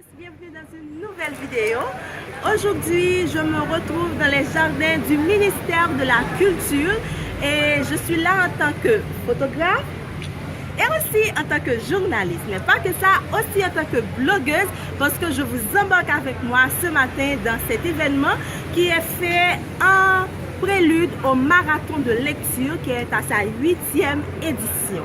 tous, bienvenue dans une nouvelle vidéo. Aujourd'hui, je me retrouve dans les jardins du ministère de la Culture et je suis là en tant que photographe et aussi en tant que journaliste, mais pas que ça, aussi en tant que blogueuse parce que je vous embarque avec moi ce matin dans cet événement qui est fait en prélude au marathon de lecture qui est à sa 8e édition.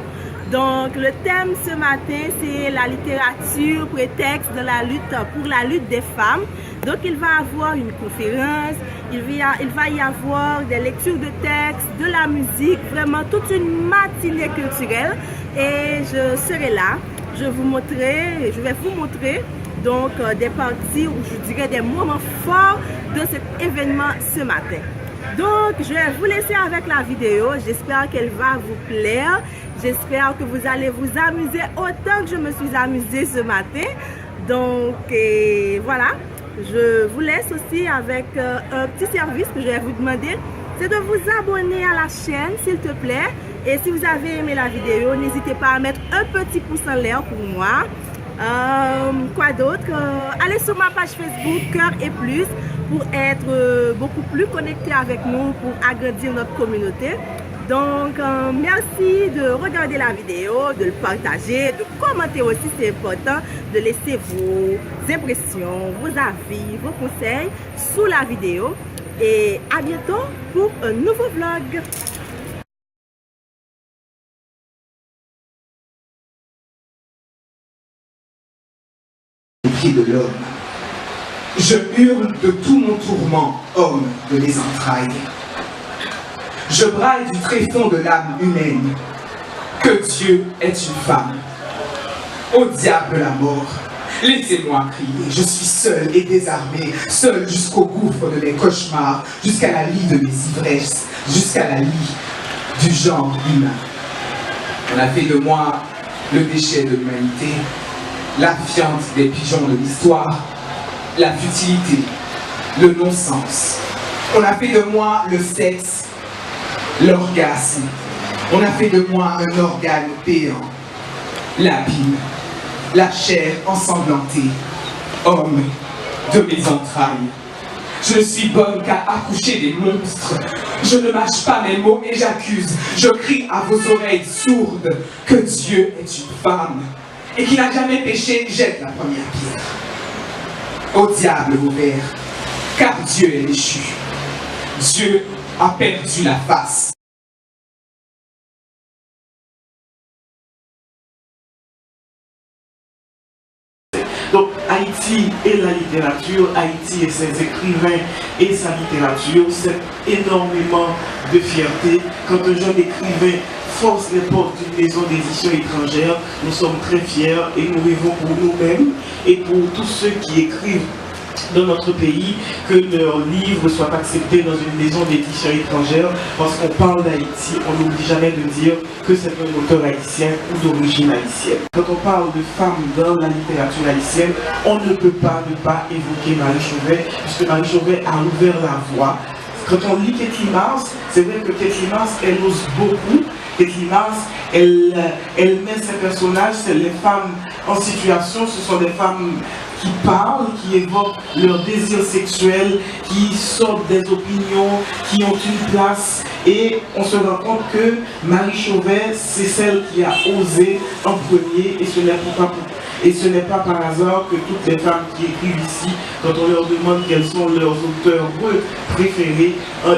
Donc le thème ce matin c'est la littérature prétexte de la lutte pour la lutte des femmes. Donc il va y avoir une conférence, il va y avoir des lectures de textes, de la musique, vraiment toute une matinée culturelle et je serai là. Je vais vous montrer donc des parties ou je dirais des moments forts de cet événement ce matin. Donc, je vais vous laisser avec la vidéo. J'espère qu'elle va vous plaire. J'espère que vous allez vous amuser autant que je me suis amusée ce matin. Donc, voilà. Je vous laisse aussi avec un petit service que je vais vous demander. C'est de vous abonner à la chaîne, s'il te plaît. Et si vous avez aimé la vidéo, n'hésitez pas à mettre un petit pouce en l'air pour moi. Quoi d'autre? Allez sur ma page Facebook Cœur et Plus pour être beaucoup plus connecté avec nous, pour agrandir notre communauté. Donc merci de regarder la vidéo, de le partager, de commenter aussi, c'est important, de laisser vos impressions, vos avis, vos conseils sous la vidéo. Et à bientôt pour un nouveau vlog. De l'homme. Je hurle de tout mon tourment, homme de mes entrailles. Je braille du tréfonds de l'âme humaine, que Dieu est une femme. Au diable la mort, laissez-moi crier, je suis seul et désarmé, seul jusqu'au gouffre de mes cauchemars, jusqu'à la lie de mes ivresses, jusqu'à la lie du genre humain. On a fait de moi le déchet de l'humanité, la fiente des pigeons de l'histoire, la futilité, le non-sens. On a fait de moi le sexe, l'orgasme. On a fait de moi un organe béant, l'abîme, la chair ensanglantée, homme de mes entrailles. Je ne suis bonne qu'à accoucher des monstres. Je ne mâche pas mes mots et j'accuse. Je crie à vos oreilles sourdes que Dieu est une femme. Et qui n'a jamais péché, jette la première pierre. Au diable vos pères, car Dieu est déchu. Dieu a perdu la face. Donc Haïti et la littérature, Haïti et ses écrivains et sa littérature, c'est énormément de fierté quand un jeune écrivain force les portes d'une maison d'édition étrangère. Nous sommes très fiers et nous vivons pour nous-mêmes et pour tous ceux qui écrivent dans notre pays, que leurs livres soient acceptés dans une maison d'édition étrangère, parce qu'on parle d'Haïti, on n'oublie jamais de dire que c'est un auteur haïtien ou d'origine haïtienne. Quand on parle de femmes dans la littérature haïtienne, on ne peut pas ne pas évoquer Marie Chauvet, puisque Marie Chauvet a ouvert la voie. Quand on lit Katie Mars, c'est vrai que Katie Mars, elle ose beaucoup. Katie Mars, elle met ses personnages, c'est les femmes en situation, ce sont des femmes qui parlent, qui évoquent leur désir sexuel, qui sortent des opinions, qui ont une place. Et on se rend compte que Marie Chauvet, c'est celle qui a osé en premier, et ce n'est pas par hasard que toutes les femmes qui écrivent ici, quand on leur demande quels sont leurs auteurs préférés,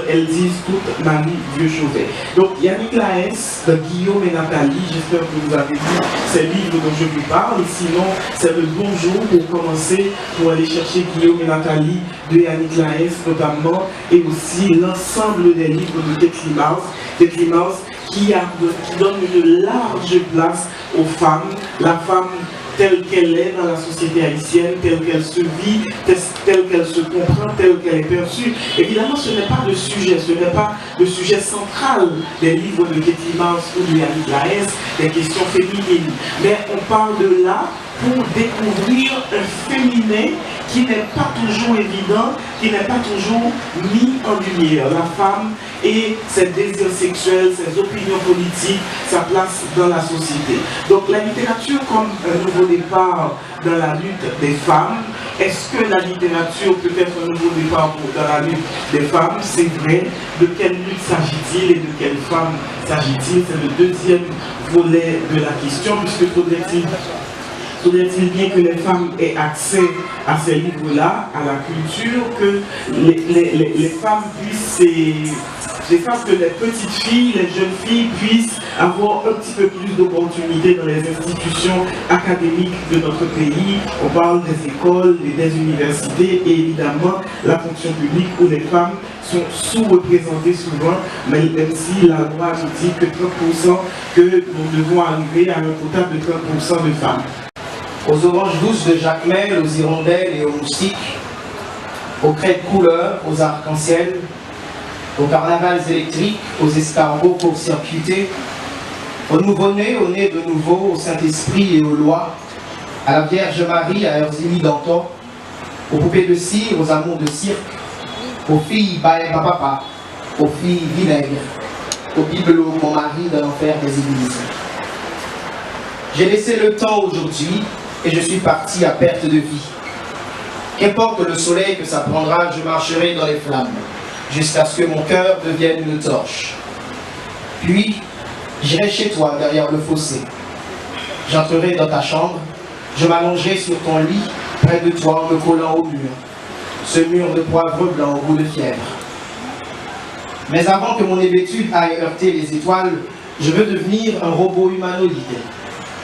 elles disent toutes Marie Vieux-Chauvet. Donc Yannick Laes, de Guillaume et Nathalie, j'espère que vous avez lu ces livres dont je vous parle. Sinon, c'est le bon jour pour commencer, pour aller chercher Guillaume et Nathalie de Yannick Laes notamment, et aussi l'ensemble des livres de Katie Mars. Katie Mars qui donne une large place aux femmes, la femme telle qu'elle est dans la société haïtienne, telle qu'elle se vit, telle qu'elle se comprend, telle qu'elle est perçue. Évidemment, ce n'est pas le sujet, ce n'est pas le sujet central des livres de Katie Mars ou de Yannick Laes, des questions féminines. Mais on parle de là pour découvrir un féminin qui n'est pas toujours évident, qui n'est pas toujours mis en lumière. La femme et ses désirs sexuels, ses opinions politiques, sa place dans la société. Donc la littérature comme un nouveau départ dans la lutte des femmes. Est-ce que la littérature peut être un nouveau départ dans la lutte des femmes? C'est vrai. De quelle lutte s'agit-il et de quelle femme s'agit-il? C'est le deuxième volet de la question, puisque faudrait-il bien que les femmes aient accès à ces livres-là, à la culture, que les femmes puissent, que les petites filles, les jeunes filles puissent avoir un petit peu plus d'opportunités dans les institutions académiques de notre pays. On parle des écoles, des universités et évidemment la fonction publique où les femmes sont sous-représentées souvent, mais même si la loi nous dit que 30%, que nous devons arriver à un quota de 30% de femmes. Aux oranges douces de Jacmel, aux hirondelles et aux moustiques, aux crêtes couleurs, aux arcs-en-ciel, aux carnavals électriques, aux escargots court-circuités, aux nouveau-nés, au nez de nouveau, au Saint-Esprit et aux lois, à la Vierge Marie, à Ursuli d'antan, aux poupées de cire, aux amours de cirque, aux filles Baé-Papa, aux filles vinaigre, aux bibelots, mon mari de l'enfer des églises. J'ai laissé le temps aujourd'hui et je suis parti à perte de vie. Qu'importe le soleil que ça prendra, je marcherai dans les flammes, jusqu'à ce que mon cœur devienne une torche. Puis, j'irai chez toi derrière le fossé. J'entrerai dans ta chambre, je m'allongerai sur ton lit, près de toi en me collant au mur. Ce mur de poivre blanc au goût de fièvre. Mais avant que mon hébétude aille heurter les étoiles, je veux devenir un robot humanoïde.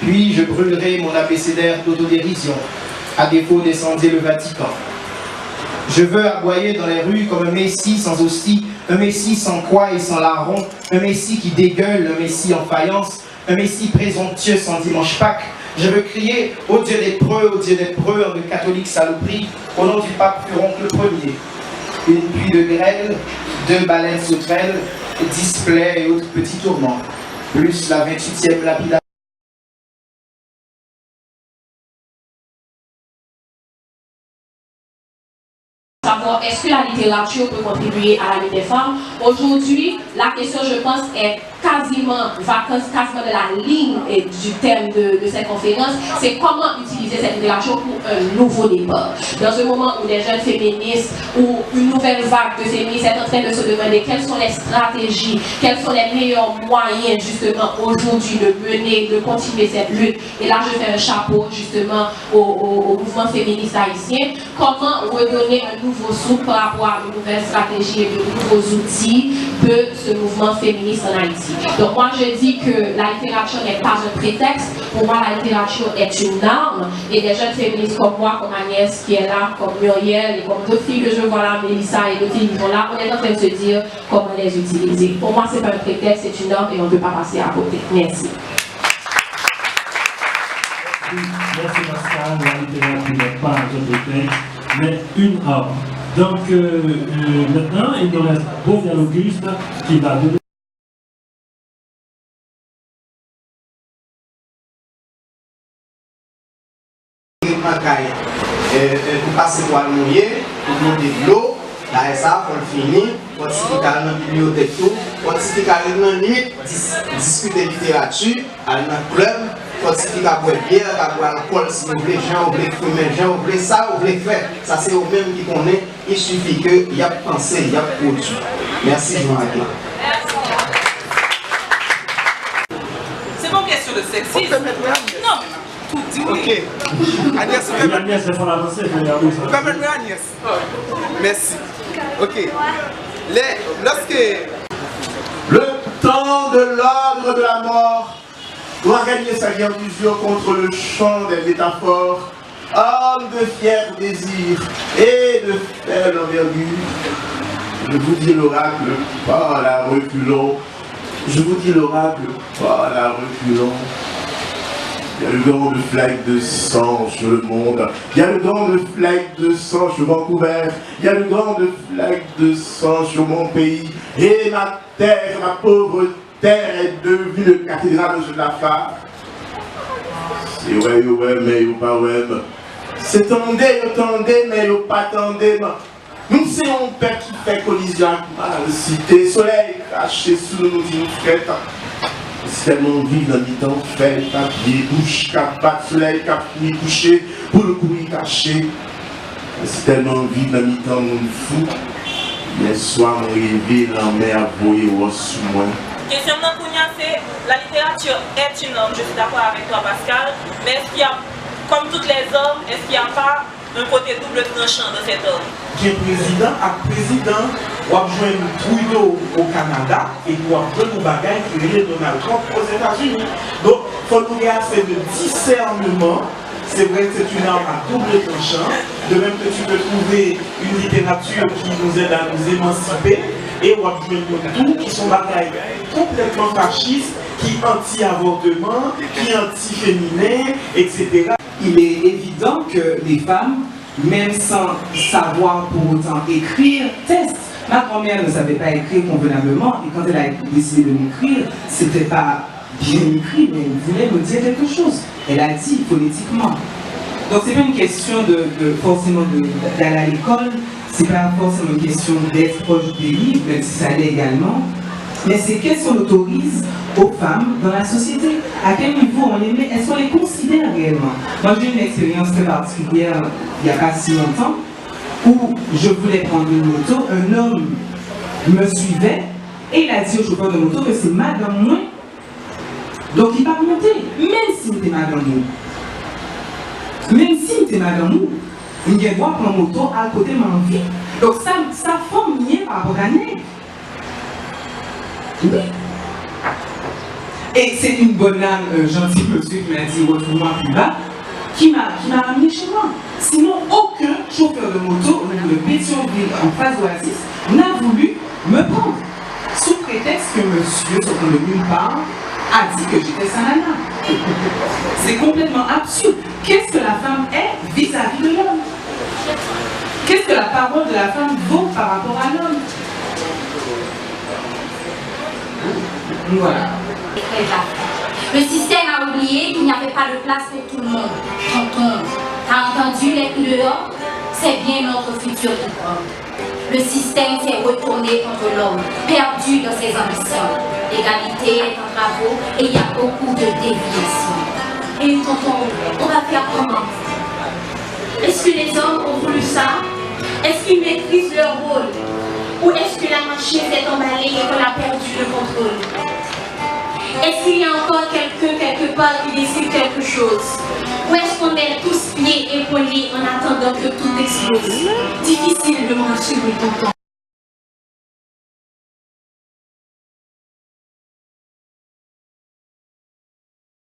Puis je brûlerai mon abécédaire d'autodérision, à défaut d'incendier le Vatican. Je veux aboyer dans les rues comme un messie sans hostie, un messie sans quoi et sans larron, un messie qui dégueule, un messie en faïence, un messie présomptueux sans dimanche Pâques. Je veux crier au Dieu des preux, en de catholique saloperie, au nom du pape Furoncle Ier. Une pluie de grêle, 2 baleines sauterelles, 10 plaies et autres petits tourments, plus la 28e lapidation. Savoir est-ce que la littérature peut contribuer à la lutte des femmes. Aujourd'hui, la question, je pense, est quasiment de la ligne et du thème de cette conférence. C'est comment utiliser cette littérature pour un nouveau départ. Dans ce moment où des jeunes féministes ou une nouvelle vague de féministes est en train de se demander quelles sont les stratégies, quels sont les meilleurs moyens justement aujourd'hui de mener, de continuer cette lutte. Et là, je fais un chapeau justement au mouvement féministe haïtien. Comment redonner un nouveau souffle par rapport à de nouvelles stratégies et de nouveaux outils de ce mouvement féministe en Haïti. Donc moi je dis que la littérature n'est pas un prétexte. Pour moi la littérature est une arme et des jeunes féministes comme moi, comme Agnès qui est là, comme Muriel et comme d'autres filles que je vois là, Mélissa et d'autres filles qui sont là, on est en train de se dire comment les utiliser. Pour moi c'est pas un prétexte, c'est une arme et on ne peut pas passer à côté. Merci. Merci Pascal, la littérature n'est pas un prétexte, mais une arme. Donc maintenant, il nous reste Beauvais Auguste qui va donner. Pour passer pour le mouiller, pour monter de l'eau, là, ça, pour le finir, pour discuter dans la bibliothèque, pour discuter dans la nuit, discuter littérature, aller dans le club, pour discuter boire bière, boire alcool, si vous voulez, gens, vous voulez fumer, gens, vous voulez ça, vous voulez faire. Ça, c'est eux-mêmes qui connaissent. Il suffit qu'il y a pensé, il y a produit. Merci, Jean-Marie. C'est pas une question de sexisme. Non. Ok. Agnès, vous permettez Agnès. Merci. Ok. Lorsque le temps de l'ordre de la mort doit gagner sa guerre d'usure contre le chant des métaphores, homme de fiers désirs et de faible envergure. Je vous dis l'oracle, pas la reculons. Je vous dis l'oracle, pas la reculons. Il y a le grand de flaques de sang sur le monde. Il y a le grand de flaques de sang sur Vancouver. Il y a le grand de flaques de sang sur mon pays. Et ma terre, ma pauvre terre est devenue une cathédrale de la femme. C'est ouais, mais ou pas ouais. C'est tendez, mais le pas tendez. Nous, c'est un père qui fait collision avec la cité. Soleil caché sous nous, dit nous frère. C'est tellement vivre dans le temps, fait, papier, bouche, cap, pas de soleil, cap, ni couché, pour le courir caché. C'est tellement vivre dans le temps, nous fou. Mais soit mon rêvé, la mer, voyez, sous moi. Question de Kounia, c'est la littérature est une norme, je suis d'accord avec toi Pascal, mais est-ce qu'il y a, comme toutes les hommes, est-ce qu'il n'y a pas un côté double tranchant de cet homme? Qui est président, ou a joué un Trudeau au Canada et ou a joué un bagage qui est Donald Trump aux États-Unis. Donc, il faut nous regarder le discernement. C'est vrai que c'est une arme à double tranchant. De même que tu peux trouver une littérature qui nous aide à nous émanciper. Et on a tout qui sont batailles complètement fascistes, qui anti-avortement, qui anti-féminin, etc. Il est évident que les femmes, même sans savoir pour autant écrire, testent. Ma grand-mère ne savait pas écrire convenablement et quand elle a décidé de m'écrire, c'était pas bien écrit, mais elle voulait me dire quelque chose. Elle a dit phonétiquement. Donc c'est pas une question forcément d'aller à l'école, c'est pas forcément une question d'être proche des livres, même si ça l'est également, mais c'est qu'est-ce qu'on autorise aux femmes dans la société, à quel niveau on les met, est-ce qu'on les considère réellement. Moi j'ai une expérience très particulière il n'y a pas si longtemps, où je voulais prendre une moto, un homme me suivait et il a dit au chauffeur de moto que c'est madame moi. Donc il va monter, même si c'était madame moi. Même si c'était madame moi, il vient voir prendre moto à côté de ma vie. Donc ça forme mieux par rapport à nous. Oui. Et c'est une bonne âme, un gentil monsieur qui m'a dit retrouve-moi plus bas, qui m'a ramené chez moi. Sinon, aucun chauffeur de moto au niveau de Pétionville en face d'Oasis n'a voulu me prendre. Sous prétexte que monsieur, sortant de nulle part, a dit que j'étais sa nana. C'est complètement absurde. Qu'est-ce que la femme est vis-à-vis de l'homme? Qu'est-ce que la parole de la femme vaut par rapport à l'homme? Voilà. Le système a oublié qu'il n'y avait pas de place pour tout le monde. Tonton, t'as entendu les coups dehors? C'est bien notre futur qui compte. Le système s'est retourné contre l'homme, perdu dans ses ambitions. L'égalité est en travaux et il y a beaucoup de déviations. Et tonton, on va faire comment? Est-ce que les hommes ont voulu ça? Est-ce qu'ils maîtrisent leur rôle? Ou est-ce que la machine s'est emballée et qu'on a perdu le contrôle? Est-ce qu'il y a encore quelqu'un quelque part qui décide quelque chose? Ou est-ce qu'on est tous pieds épaulés en attendant que tout explose? Difficile de marcher, oui, tonton.